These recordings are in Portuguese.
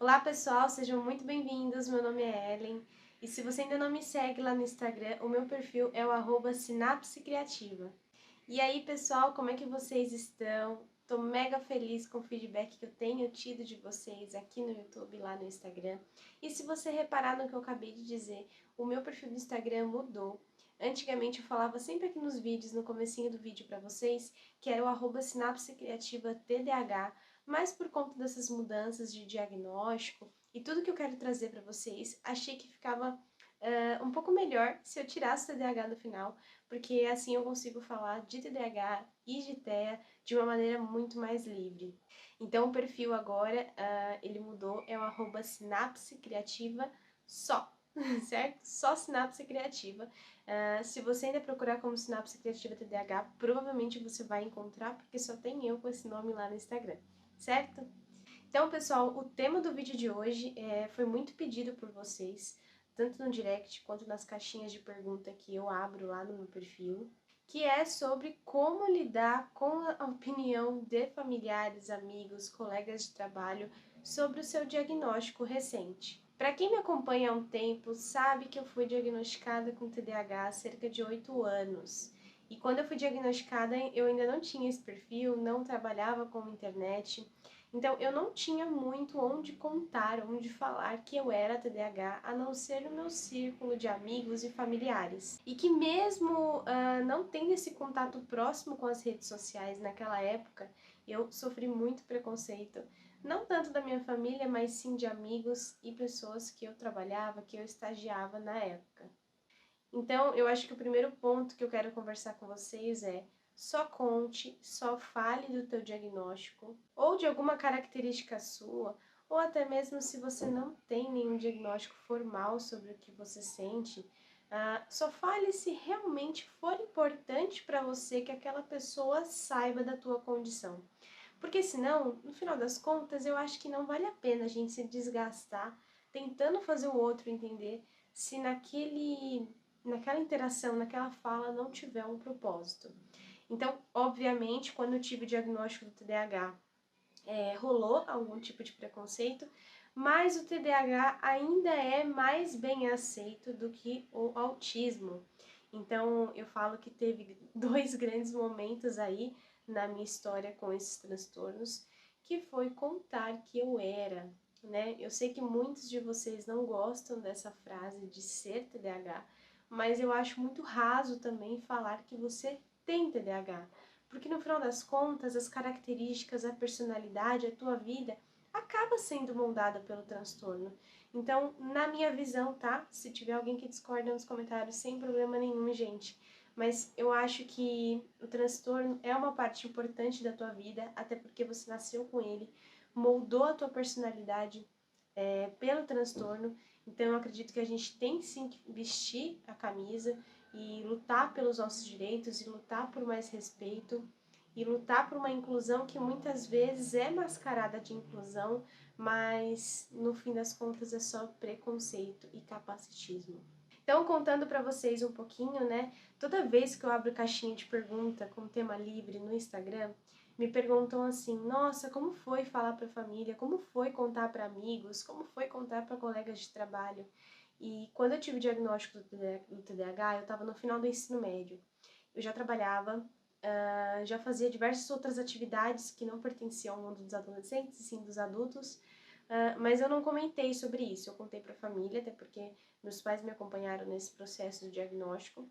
Olá pessoal, sejam muito bem-vindos, meu nome é Ellen e se você ainda não me segue lá no Instagram, o meu perfil é o @sinapse criativa. E aí pessoal, como é que vocês estão? Tô mega feliz com o feedback que eu tenho tido de vocês aqui no YouTube e lá no Instagram. E se você reparar no que eu acabei de dizer, o meu perfil do Instagram mudou. Antigamente eu falava sempre aqui nos vídeos, no comecinho do vídeo para vocês, que era o @sinapse criativa TDAH, mas por conta dessas mudanças de diagnóstico e tudo que eu quero trazer para vocês, achei que ficava um pouco melhor se eu tirasse o TDAH no final, porque assim eu consigo falar de TDAH e de TEA de uma maneira muito mais livre. Então o perfil agora, ele mudou, é o @sinapse criativa só, certo? Só Sinapse Criativa. Se você ainda procurar como Sinapse Criativa TDAH, provavelmente você vai encontrar, porque só tem eu com esse nome lá no Instagram, certo? Então, pessoal, o tema do vídeo de hoje foi muito pedido por vocês, tanto no direct quanto nas caixinhas de pergunta que eu abro lá no meu perfil, que é sobre como lidar com a opinião de familiares, amigos, colegas de trabalho sobre o seu diagnóstico recente. Para quem me acompanha há um tempo, sabe que eu fui diagnosticada com TDAH há cerca de 8 anos. E quando eu fui diagnosticada, eu ainda não tinha esse perfil, não trabalhava com internet, então, eu não tinha muito onde contar, onde falar que eu era TDAH, a não ser no meu círculo de amigos e familiares. E que mesmo não tendo esse contato próximo com as redes sociais naquela época, eu sofri muito preconceito, não tanto da minha família, mas sim de amigos e pessoas que eu trabalhava, que eu estagiava na época. Então, eu acho que o primeiro ponto que eu quero conversar com vocês é: só conte, só fale do teu diagnóstico ou de alguma característica sua, ou até mesmo se você não tem nenhum diagnóstico formal sobre o que você sente, só fale se realmente for importante para você que aquela pessoa saiba da tua condição. Porque senão, no final das contas, eu acho que não vale a pena a gente se desgastar tentando fazer o outro entender se naquela interação, naquela fala não tiver um propósito. Então, obviamente, quando eu tive o diagnóstico do TDAH, rolou algum tipo de preconceito, mas o TDAH ainda é mais bem aceito do que o autismo. Então, eu falo que teve dois grandes momentos aí na minha história com esses transtornos, que foi contar que eu era, né? Eu sei que muitos de vocês não gostam dessa frase de ser TDAH, mas eu acho muito raso também falar que você tem TDAH, porque no final das contas, as características, a personalidade, a tua vida acaba sendo moldada pelo transtorno. Então, na minha visão, tá? Se tiver alguém que discorda nos comentários, sem problema nenhum, gente. Mas eu acho que o transtorno é uma parte importante da tua vida, até porque você nasceu com ele, moldou a tua personalidade pelo transtorno. Então, eu acredito que a gente tem sim que vestir a camisa e lutar pelos nossos direitos, e lutar por mais respeito, e lutar por uma inclusão que muitas vezes é mascarada de inclusão, mas no fim das contas é só preconceito e capacitismo. Então, contando para vocês um pouquinho, né? Toda vez que eu abro caixinha de pergunta com tema livre no Instagram, me perguntam assim: nossa, como foi falar para a família? Como foi contar para amigos? Como foi contar para colegas de trabalho? E quando eu tive o diagnóstico do TDAH, eu estava no final do ensino médio. Eu já trabalhava, já fazia diversas outras atividades que não pertenciam ao mundo dos adolescentes, e sim dos adultos, mas eu não comentei sobre isso. Eu contei para a família, até porque meus pais me acompanharam nesse processo do diagnóstico.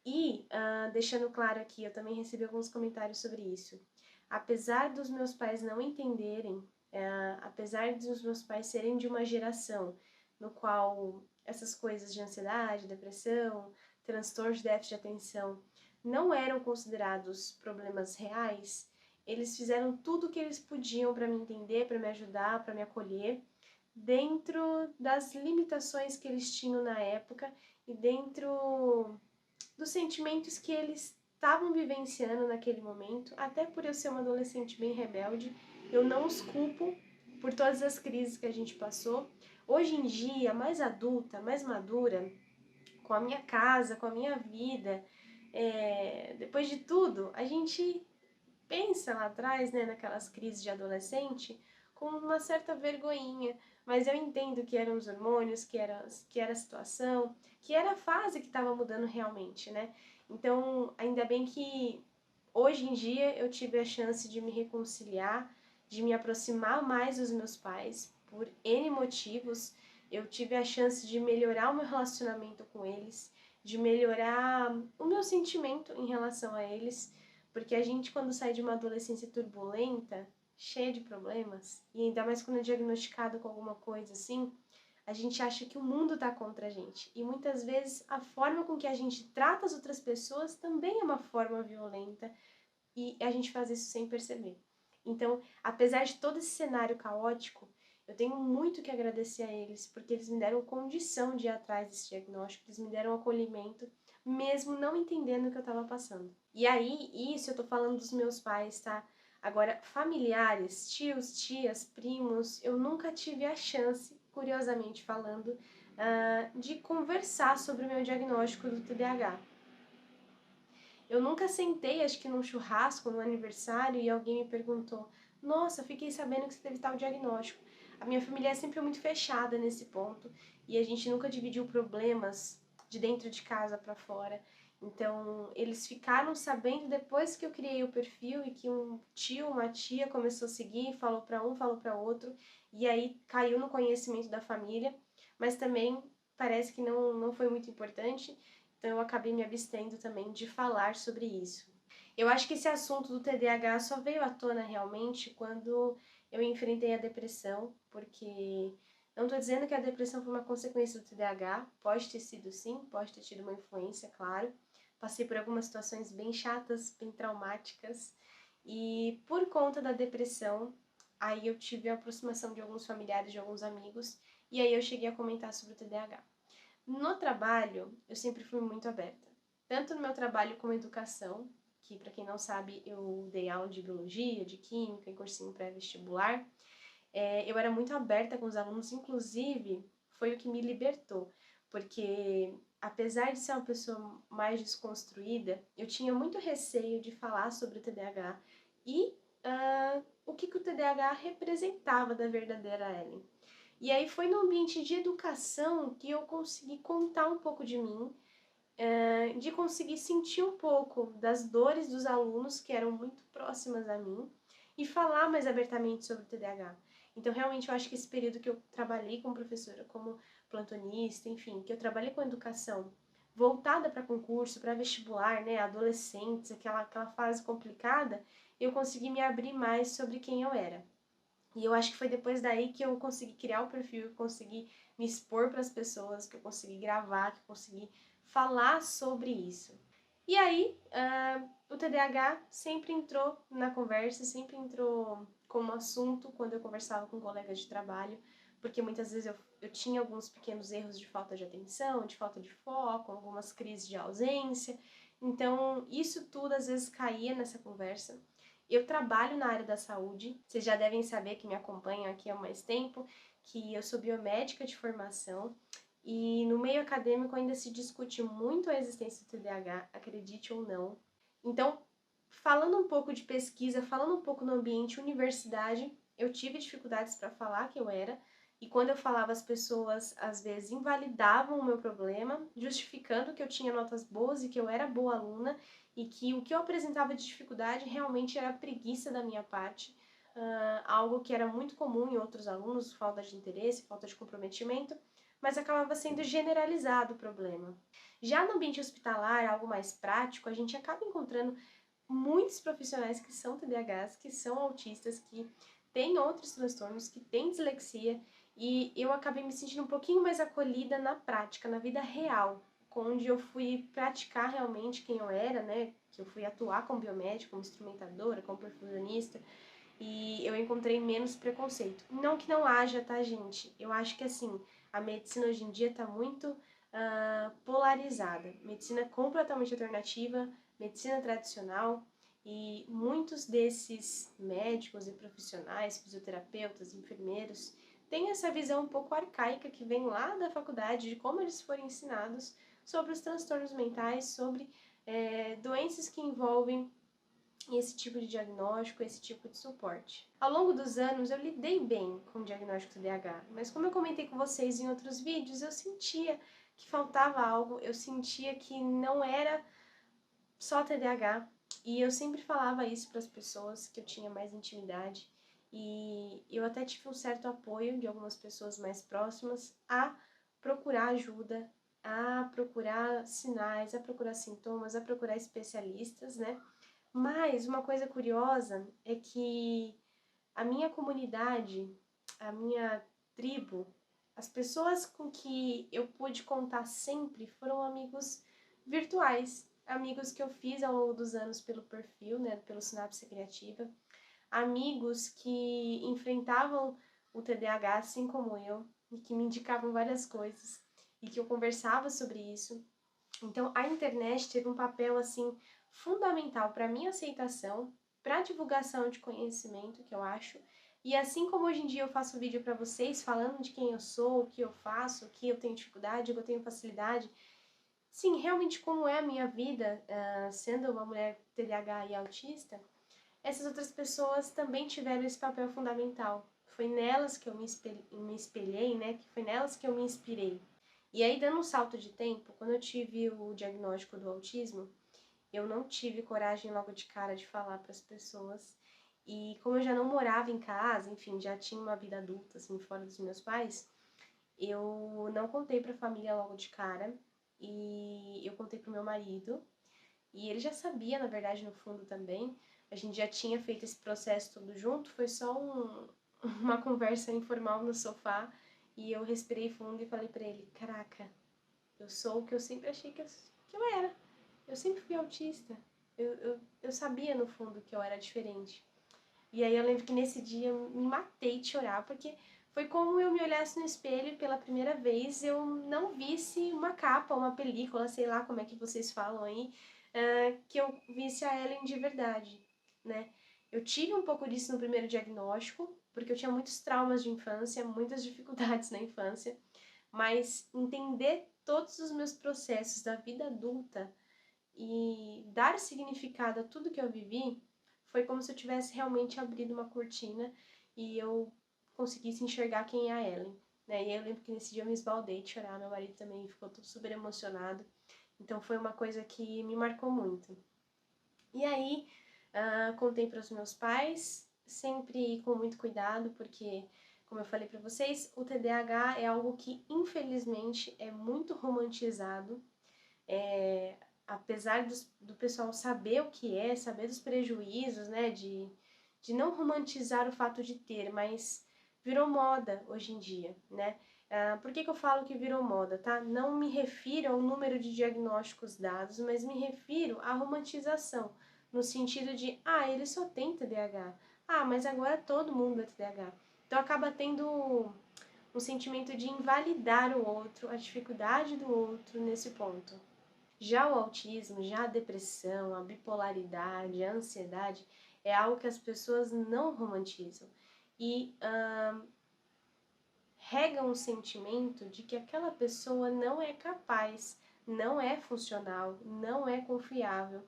E, deixando claro aqui, eu também recebi alguns comentários sobre isso. Apesar dos meus pais não entenderem, apesar dos meus pais serem de uma geração no qual essas coisas de ansiedade, depressão, transtorno de déficit de atenção não eram considerados problemas reais, eles fizeram tudo o que eles podiam para me entender, para me ajudar, para me acolher, dentro das limitações que eles tinham na época e dentro dos sentimentos que eles estavam vivenciando naquele momento. Até por eu ser uma adolescente bem rebelde, eu não os culpo por todas as crises que a gente passou. Hoje em dia, mais adulta, mais madura, com a minha casa, com a minha vida, depois de tudo, a gente pensa lá atrás, né, naquelas crises de adolescente, com uma certa vergonhinha, mas eu entendo que eram os hormônios, que era a situação, que era a fase que estava mudando realmente, né? Então, ainda bem que hoje em dia eu tive a chance de me reconciliar, de me aproximar mais dos meus pais, por N motivos. Eu tive a chance de melhorar o meu relacionamento com eles, de melhorar o meu sentimento em relação a eles, porque a gente, quando sai de uma adolescência turbulenta, cheia de problemas, e ainda mais quando é diagnosticado com alguma coisa assim, a gente acha que o mundo tá contra a gente. E muitas vezes a forma com que a gente trata as outras pessoas também é uma forma violenta, e a gente faz isso sem perceber. Então, apesar de todo esse cenário caótico, eu tenho muito que agradecer a eles, porque eles me deram condição de ir atrás desse diagnóstico, eles me deram acolhimento, mesmo não entendendo o que eu estava passando. E aí, isso eu tô falando dos meus pais, tá? Agora, familiares, tios, tias, primos, eu nunca tive a chance, curiosamente falando, de conversar sobre o meu diagnóstico do TDAH. Eu nunca sentei, acho que num churrasco, num aniversário, e alguém me perguntou: Nossa, fiquei sabendo que você teve tal diagnóstico. A minha família é sempre muito fechada nesse ponto e a gente nunca dividiu problemas de dentro de casa para fora. Então, eles ficaram sabendo depois que eu criei o perfil e que um tio, uma tia começou a seguir, falou para um, falou para outro, e aí caiu no conhecimento da família, mas também parece que não foi muito importante. Então eu acabei me abstendo também de falar sobre isso. Eu acho que esse assunto do TDAH só veio à tona realmente quando eu enfrentei a depressão, porque não estou dizendo que a depressão foi uma consequência do TDAH, pode ter sido sim, pode ter tido uma influência, claro. Passei por algumas situações bem chatas, bem traumáticas, e por conta da depressão, aí eu tive a aproximação de alguns familiares, de alguns amigos, e aí eu cheguei a comentar sobre o TDAH. No trabalho, eu sempre fui muito aberta. Tanto no meu trabalho como educação, que para quem não sabe, eu dei aula de biologia, de química, em cursinho pré-vestibular, eu era muito aberta com os alunos, inclusive foi o que me libertou, porque apesar de ser uma pessoa mais desconstruída, eu tinha muito receio de falar sobre o TDAH e o que o TDAH representava da verdadeira Ellen. E aí foi no ambiente de educação que eu consegui contar um pouco de mim, de conseguir sentir um pouco das dores dos alunos que eram muito próximas a mim e falar mais abertamente sobre o TDAH. Então, realmente, eu acho que esse período que eu trabalhei como professora, como plantonista, enfim, que eu trabalhei com educação voltada para concurso, para vestibular, né, adolescentes, aquela fase complicada, eu consegui me abrir mais sobre quem eu era. E eu acho que foi depois daí que eu consegui criar o perfil, que eu consegui me expor para as pessoas, que eu consegui gravar, que eu consegui falar sobre isso. E aí, o TDAH sempre entrou na conversa, sempre entrou como assunto quando eu conversava com colegas de trabalho, porque muitas vezes eu tinha alguns pequenos erros de falta de atenção, de falta de foco, algumas crises de ausência. Então, isso tudo às vezes caía nessa conversa. Eu trabalho na área da saúde, vocês já devem saber que me acompanham aqui há mais tempo, que eu sou biomédica de formação e no meio acadêmico ainda se discute muito a existência do TDAH, acredite ou não. Então, falando um pouco de pesquisa, falando um pouco no ambiente universidade, eu tive dificuldades para falar que eu era, e quando eu falava, as pessoas às vezes invalidavam o meu problema, justificando que eu tinha notas boas e que eu era boa aluna, e que o que eu apresentava de dificuldade realmente era preguiça da minha parte, algo que era muito comum em outros alunos, falta de interesse, falta de comprometimento, mas acabava sendo generalizado o problema. Já no ambiente hospitalar, algo mais prático, a gente acaba encontrando muitos profissionais que são TDAHs, que são autistas, que têm outros transtornos, que têm dislexia, e eu acabei me sentindo um pouquinho mais acolhida na prática, na vida real, onde eu fui praticar realmente quem eu era, né? Que eu fui atuar como biomédica, como instrumentadora, como perfusionista, e eu encontrei menos preconceito. Não que não haja, tá, gente? Eu acho que, assim, a medicina hoje em dia tá muito polarizada. Medicina completamente alternativa, medicina tradicional, e muitos desses médicos e profissionais, fisioterapeutas, enfermeiros, têm essa visão um pouco arcaica que vem lá da faculdade, de como eles foram ensinados sobre os transtornos mentais, sobre doenças que envolvem esse tipo de diagnóstico, esse tipo de suporte. Ao longo dos anos eu lidei bem com o diagnóstico TDAH, mas como eu comentei com vocês em outros vídeos, eu sentia que faltava algo, eu sentia que não era só TDAH, e eu sempre falava isso para as pessoas que eu tinha mais intimidade, e eu até tive um certo apoio de algumas pessoas mais próximas a procurar ajuda, a procurar sinais, a procurar sintomas, a procurar especialistas, né? Mas uma coisa curiosa é que a minha comunidade, a minha tribo, as pessoas com que eu pude contar sempre foram amigos virtuais, amigos que eu fiz ao longo dos anos pelo perfil, né, pelo Sinapse Criativa, amigos que enfrentavam o TDAH assim como eu e que me indicavam várias coisas e que eu conversava sobre isso. Então, a internet teve um papel, assim, fundamental para minha aceitação, para a divulgação de conhecimento, que eu acho. E assim como hoje em dia eu faço vídeo para vocês falando de quem eu sou, o que eu faço, o que eu tenho dificuldade, o que eu tenho facilidade, sim, realmente como é a minha vida, sendo uma mulher TDAH e autista, essas outras pessoas também tiveram esse papel fundamental. Foi nelas que eu me espelhei, né? Que foi nelas que eu me inspirei. E aí, dando um salto de tempo, quando eu tive o diagnóstico do autismo, eu não tive coragem logo de cara de falar para as pessoas. E como eu já não morava em casa, enfim, já tinha uma vida adulta, assim, fora dos meus pais, eu não contei para a família logo de cara. E eu contei pro meu marido. E ele já sabia, na verdade, no fundo também. A gente já tinha feito esse processo tudo junto, foi só uma conversa informal no sofá. E eu respirei fundo e falei pra ele: Caraca, eu sou o que eu sempre achei que eu era. Eu sempre fui autista. Eu sabia no fundo que eu era diferente. E aí eu lembro que nesse dia eu me matei de chorar, porque foi como eu me olhasse no espelho e pela primeira vez eu não visse uma capa, uma película, sei lá como é que vocês falam aí, que eu visse a Ellen de verdade, né? Eu tive um pouco disso no primeiro diagnóstico, porque eu tinha muitos traumas de infância, muitas dificuldades na infância, mas entender todos os meus processos da vida adulta e dar significado a tudo que eu vivi foi como se eu tivesse realmente abrido uma cortina e eu conseguisse enxergar quem é a Ellen, né? E eu lembro que nesse dia eu me esbaldei de chorar, meu marido também ficou todo super emocionado, então foi uma coisa que me marcou muito. E aí, contei para os meus pais, sempre com muito cuidado, porque, como eu falei para vocês, o TDAH é algo que, infelizmente, é muito romantizado. Apesar do pessoal saber o que é, saber dos prejuízos, né, de não romantizar o fato de ter, mas virou moda hoje em dia, né? Por que eu falo que virou moda, tá? Não me refiro ao número de diagnósticos dados, mas me refiro à romantização, no sentido de, ele só tem TDAH. Mas agora todo mundo é TDAH. Então acaba tendo um sentimento de invalidar o outro, a dificuldade do outro nesse ponto. Já o autismo, já a depressão, a bipolaridade, a ansiedade, é algo que as pessoas não romantizam. E regam o sentimento de que aquela pessoa não é capaz, não é funcional, não é confiável.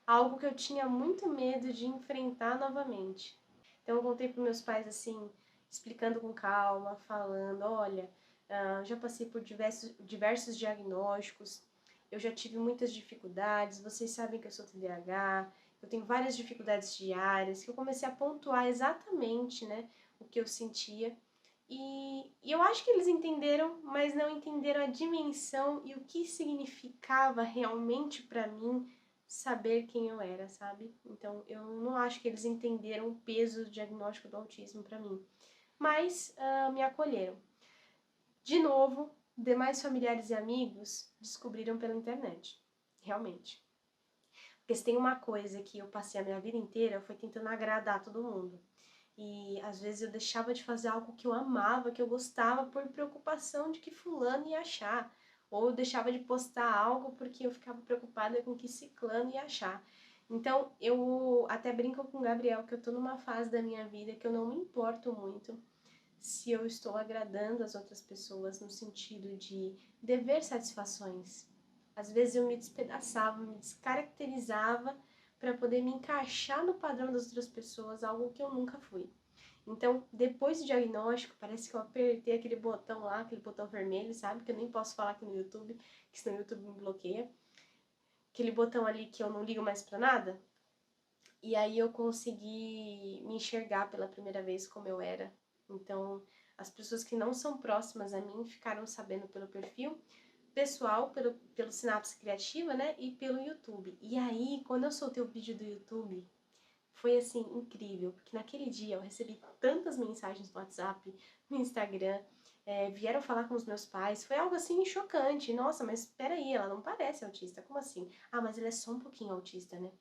Algo que eu tinha muito medo de enfrentar novamente. Então eu contei para meus pais assim, explicando com calma, falando, olha, já passei por diversos diagnósticos, eu já tive muitas dificuldades, vocês sabem que eu sou TDAH, eu tenho várias dificuldades diárias, que eu comecei a pontuar exatamente, né, o que eu sentia. E eu acho que eles entenderam, mas não entenderam a dimensão e o que significava realmente para mim saber quem eu era, sabe? Então eu não acho que eles entenderam o peso do diagnóstico do autismo para mim, mas me acolheram. De novo, demais familiares e amigos descobriram pela internet, realmente. Porque se tem uma coisa que eu passei a minha vida inteira foi tentando agradar todo mundo. E às vezes eu deixava de fazer algo que eu amava, que eu gostava, por preocupação de que fulano ia achar. Ou eu deixava de postar algo porque eu ficava preocupada com o que ciclano ia achar. Então eu até brinco com o Gabriel que eu tô numa fase da minha vida que eu não me importo muito se eu estou agradando as outras pessoas no sentido de dever satisfações. Às vezes eu me despedaçava, me descaracterizava para poder me encaixar no padrão das outras pessoas, algo que eu nunca fui. Então, depois do diagnóstico, parece que eu apertei aquele botão lá, aquele botão vermelho, sabe? Que eu nem posso falar aqui no YouTube, que senão o YouTube me bloqueia. Aquele botão ali que eu não ligo mais pra nada. E aí eu consegui me enxergar pela primeira vez como eu era. Então, as pessoas que não são próximas a mim ficaram sabendo pelo perfil pessoal, pelo Sinapse Criativa, né? E pelo YouTube. E aí, quando eu soltei o vídeo do YouTube, foi assim, incrível, porque naquele dia eu recebi tantas mensagens no WhatsApp, no Instagram, vieram falar com os meus pais, foi algo assim chocante. Nossa, mas peraí, ela não parece autista, como assim? Ah, mas ele é só um pouquinho autista, né?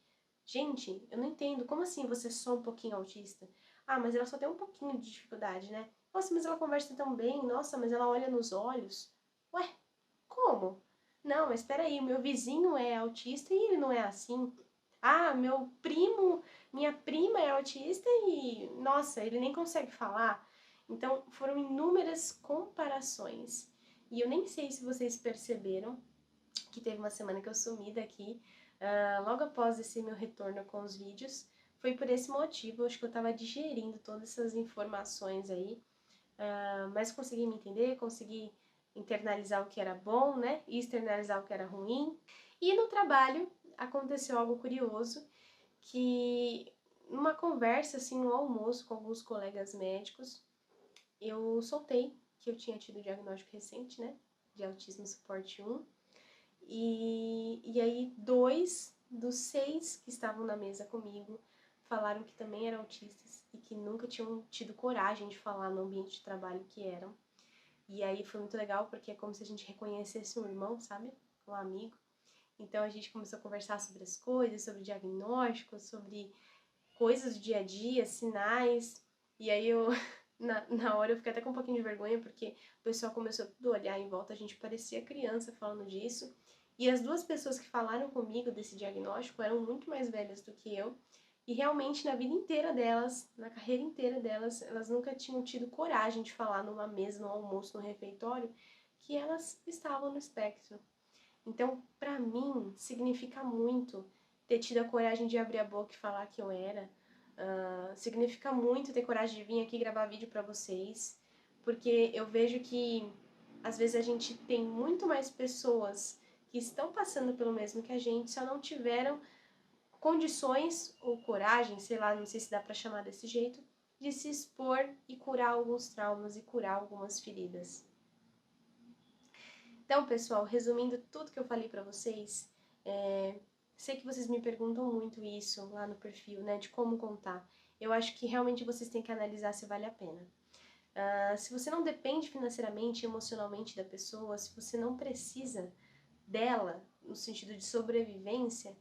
Gente, eu não entendo, como assim você é só um pouquinho autista? Ah, mas ela só tem um pouquinho de dificuldade, né? Nossa, mas ela conversa tão bem, nossa, mas ela olha nos olhos. Ué, como? Não, mas peraí, o meu vizinho é autista e ele não é assim. Ah, meu primo, minha prima é autista e, nossa, ele nem consegue falar. Então, foram inúmeras comparações. E eu nem sei se vocês perceberam que teve uma semana que eu sumi daqui, logo após esse meu retorno com os vídeos. Foi por esse motivo, eu acho que eu estava digerindo todas essas informações aí, mas consegui me entender, consegui internalizar o que era bom, né, e externalizar o que era ruim. E no trabalho aconteceu algo curioso, que numa conversa, assim, no almoço com alguns colegas médicos, eu soltei que eu tinha tido diagnóstico recente, né, de autismo suporte 1, e aí 2 dos 6 que estavam na mesa comigo falaram que também eram autistas e que nunca tinham tido coragem de falar no ambiente de trabalho que eram. E aí foi muito legal porque é como se a gente reconhecesse um irmão, sabe? Um amigo. Então a gente começou a conversar sobre as coisas, sobre diagnósticos, sobre coisas do dia a dia, sinais. E aí eu, na hora eu fiquei até com um pouquinho de vergonha, porque o pessoal começou tudo a olhar em volta, a gente parecia criança falando disso. E as duas pessoas que falaram comigo desse diagnóstico eram muito mais velhas do que eu. E realmente na vida inteira delas, na carreira inteira delas, elas nunca tinham tido coragem de falar numa mesa, no almoço, no refeitório, que elas estavam no espectro. Então, pra mim, significa muito ter tido a coragem de abrir a boca e falar que eu era. Significa muito ter coragem de vir aqui gravar vídeo pra vocês, porque eu vejo que às vezes a gente tem muito mais pessoas que estão passando pelo mesmo que a gente, só não tiveram condições ou coragem, sei lá, não sei se dá pra chamar desse jeito, de se expor e curar alguns traumas e curar algumas feridas. Então, pessoal, resumindo tudo que eu falei pra vocês, sei que vocês me perguntam muito isso lá no perfil, né, de como contar. Eu acho que realmente vocês têm que analisar se vale a pena. Se você não depende financeiramente e emocionalmente da pessoa, se você não precisa dela, no sentido de sobrevivência,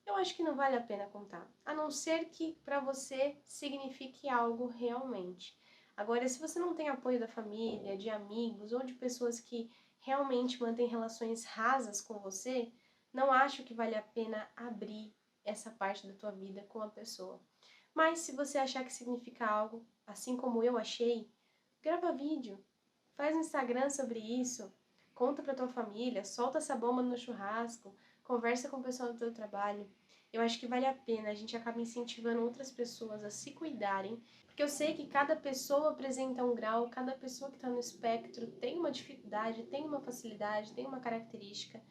eu acho que não vale a pena contar. A não ser que pra você signifique algo realmente. Agora, se você não tem apoio da família, de amigos ou de pessoas que realmente mantêm relações rasas com você, não acho que vale a pena abrir essa parte da tua vida com a pessoa. Mas se você achar que significa algo, assim como eu achei, grava vídeo, faz um Instagram sobre isso, conta pra tua família, solta essa bomba no churrasco, conversa com o pessoal do teu trabalho. Eu acho que vale a pena, a gente acaba incentivando outras pessoas a se cuidarem, porque eu sei que cada pessoa apresenta um grau, cada pessoa que está no espectro tem uma dificuldade, tem uma facilidade, tem uma característica.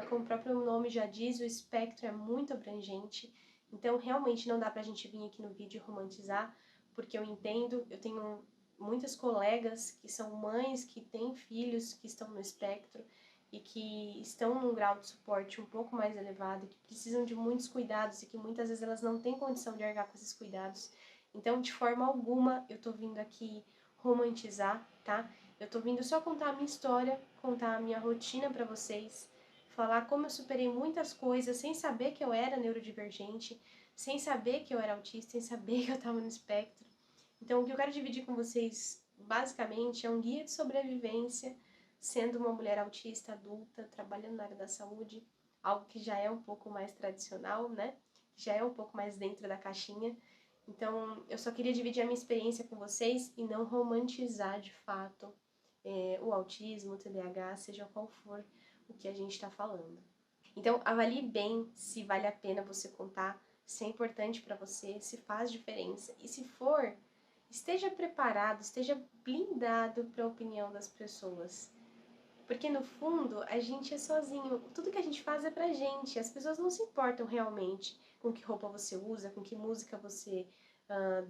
Como o próprio nome já diz, o espectro é muito abrangente, então realmente não dá pra gente vir aqui no vídeo romantizar, porque eu entendo, eu tenho muitas colegas que são mães, que têm filhos que estão no espectro e que estão num grau de suporte um pouco mais elevado, que precisam de muitos cuidados e que muitas vezes elas não têm condição de arcar com esses cuidados. Então, de forma alguma, eu tô vindo aqui romantizar, tá? Eu tô vindo só contar a minha história, contar a minha rotina pra vocês, falar como eu superei muitas coisas sem saber que eu era neurodivergente, sem saber que eu era autista, sem saber que eu estava no espectro. Então, o que eu quero dividir com vocês, basicamente, é um guia de sobrevivência, sendo uma mulher autista adulta, trabalhando na área da saúde, algo que já é um pouco mais tradicional, né? Já é um pouco mais dentro da caixinha. Então, eu só queria dividir a minha experiência com vocês e não romantizar, de fato, o autismo, o TDAH, seja qual for o que a gente está falando. Então, avalie bem se vale a pena você contar. se é importante para você, se faz diferença. E se for, esteja preparado, esteja blindado para a opinião das pessoas. Porque no fundo, a gente é sozinho. Tudo que a gente faz é pra gente. As pessoas não se importam realmente com que roupa você usa, com que música você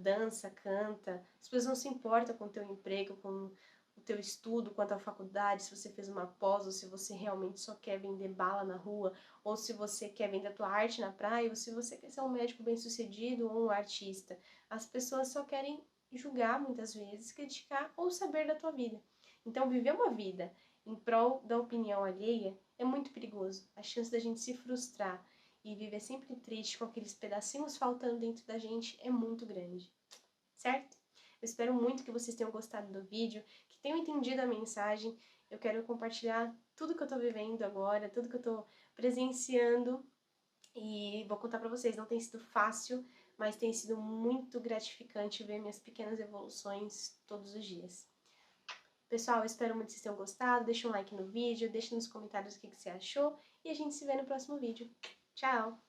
dança, canta. As pessoas não se importam com o teu emprego, com o teu estudo, com a tua faculdade, se você fez uma pós, ou se você realmente só quer vender bala na rua, ou se você quer vender a tua arte na praia, ou se você quer ser um médico bem-sucedido ou um artista. As pessoas só querem julgar, muitas vezes, criticar ou saber da tua vida. Então, viver uma vida em prol da opinião alheia é muito perigoso. A chance da gente se frustrar e viver sempre triste com aqueles pedacinhos faltando dentro da gente é muito grande, certo? Eu espero muito que vocês tenham gostado do vídeo, que tenham entendido a mensagem. Eu quero compartilhar tudo que eu tô vivendo agora, tudo que eu tô presenciando e vou contar pra vocês, não tem sido fácil, mas tem sido muito gratificante ver minhas pequenas evoluções todos os dias. Pessoal, eu espero muito que vocês tenham gostado, deixa um like no vídeo, deixa nos comentários o que você achou e a gente se vê no próximo vídeo. Tchau!